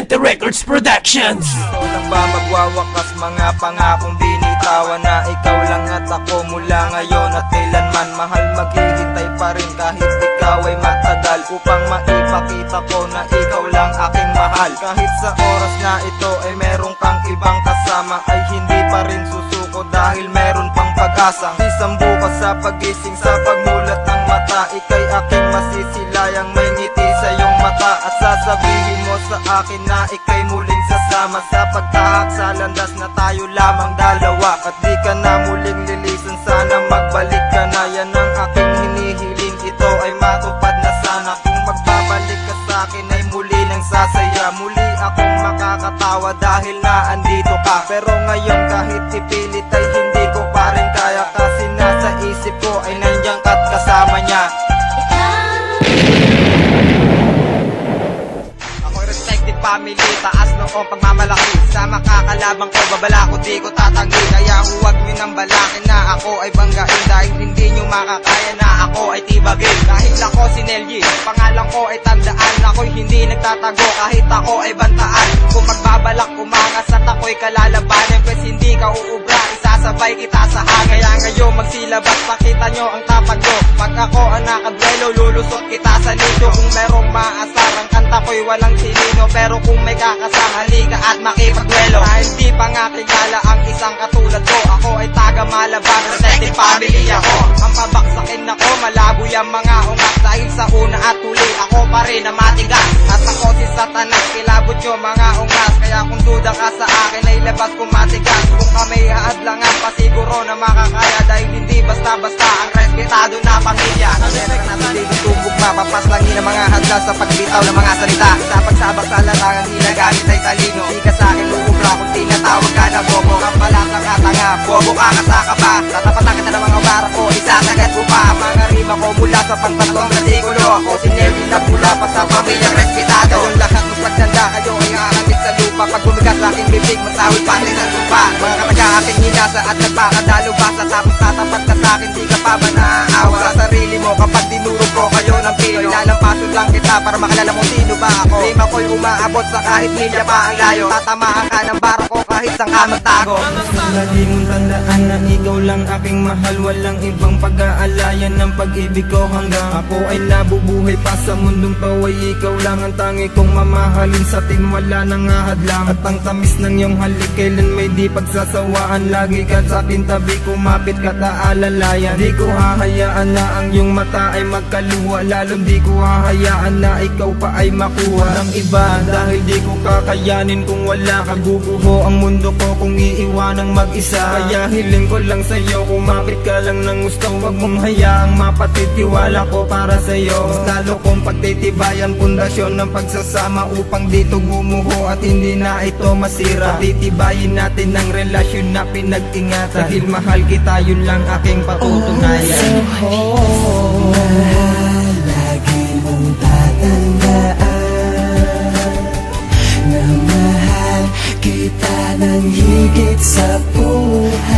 Vicente Records Productions. Ito lang ba magwawakas mga pangakong binitawan na ikaw lang at ako mula ngayon at kailanman. Mahal maghihintay pa rin kahit ikaw ay matagal, upang maipakita ko na ikaw lang aking mahal. Kahit sa oras na ito ay meron kang ibang kasama, ay hindi pa rin susuko dahil meron pang pag-asa. Isang bukas sa pagising, sa pagmulat ng mata, ika'y aking masisilayang may ngiti sa iyong mata. At sasabihin mo sa akin na ika'y muling sasama sa pagtahak sa landas na tayo lamang dalawa. At di ka na muling lilisan, sana magbalik ka na. Yan ang aking hinihiling, ito ay matupad na sana. Kung magbabalik ka sa akin ay muli nang sasaya, muli akong makakatawa dahil na andito ka. Pero ngayon kahit ipilit ay hindi ko pa rin kaya, kasi nasa isip ko ay nandiyan ka't kasama niya. Family, taas noong pagmamalaki sa makakalabang ko, babala ko di ko tatanggi. Kaya huwag nyo nang balakin na ako ay banggain, dahil hindi nyo makakaya na ako ay tibagin. Dahil ako si Nelly, pangalan ko ay tandaan, ako'y hindi nagtatago kahit ako ay bantaan. Kung magbabalak umangas at ako'y kalalabanan, pues hindi ka uubra, isasabay kita sa hangin. Kaya ngayon magsilabas, pakita nyo ang tapag nyo. Pag ako ang nakadwelo, lulusot kita sa nido. Kung merong maasar, ang kanta ko'y walang silino, pero kung may kakasama, halika at makipagduelo. Dahil di pa nga kilala ang isang katulad ko, ako ay taga Malabang, protected family ako. Ang pabaksakin ako, malabo yung mga ungat, dahil sa una at huli ako pa rin na matigas. At ako si Satanas, kilabot yung mga ungas. Kaya kung duda ka sa akin ay labas kung matigas. Kung kami haadlangan pa siguro na makakaya, dahil hindi basta-basta ang respetado na pamilya. Meron natin dito tubog, mapapas lang ang mga hadla sa pagbitaw ng mga salita. Sa pagsabak sa larangan, hinagamit ay talino. Di ka sa akin lubra kung tinatawag ka na bobo. Kampalat ng katanga, bobo ka kasaka ba? Tatapatan kita ng mga bara ko, isasagad ko pa. Mga rima ko mula sa pangtatlong rasikulo. Ako si Nelly na pula pa sa pamilyang respetado. Kayong lahat mas magtanda, kayo ay aangit sa lupa. Pag bumigas sa aking bibig, masawit pati ng lupa. Mga kataga aking hinasa at nagpakadalo basa. Tapos tatapat ka sa akin, di ka pa ba naaawa sa sarili mo kapag dinurog ko kayo ng pino? Ilalampaso lang kita para makalala mo sino ba ako. Rima ko'y umaabot sa kahit milya pa ang layo. Tatamaan ka ng bara ko kahit saan ka magtago. Lagi mong tandaan na ikaw lang aking mahal, walang ibang pag-aalayan ng pag-ibig ko. Hanggang ako ay nabubuhay pa sa mundong to, ay ikaw lang ang tangi kong mamahalin. Sa atin wala nang ahadlang, at ang tamis ng iyong halik kailan may di pagsasawaan. Lagi ka sa akin tabi, kumapit ka taalalayan. Di ko hahayaan na ang iyong mata ay magkaluwa, lalo di ko hahayaan na ikaw pa ay makuha ng iba. Dahil di ko kakayanin kung wala ka, guguho ang mundo ko kung iiwanang mag-isa. Kaya hiling ko lang sa'yo, kumapit ka lang ng gusto, wag mong hayaang mapatitiwala ko para sa'yo. Mas lalo kong pagtitibayan pundasyon ng pagsasama, upang dito gumuho at hindi na ito masira. Patitibayin natin ang relasyon na pinag-ingatan, dahil mahal kita, yun lang aking patutunayan. Mahal, lagi mong tatandaan na mahal kita ng higit sa buhay.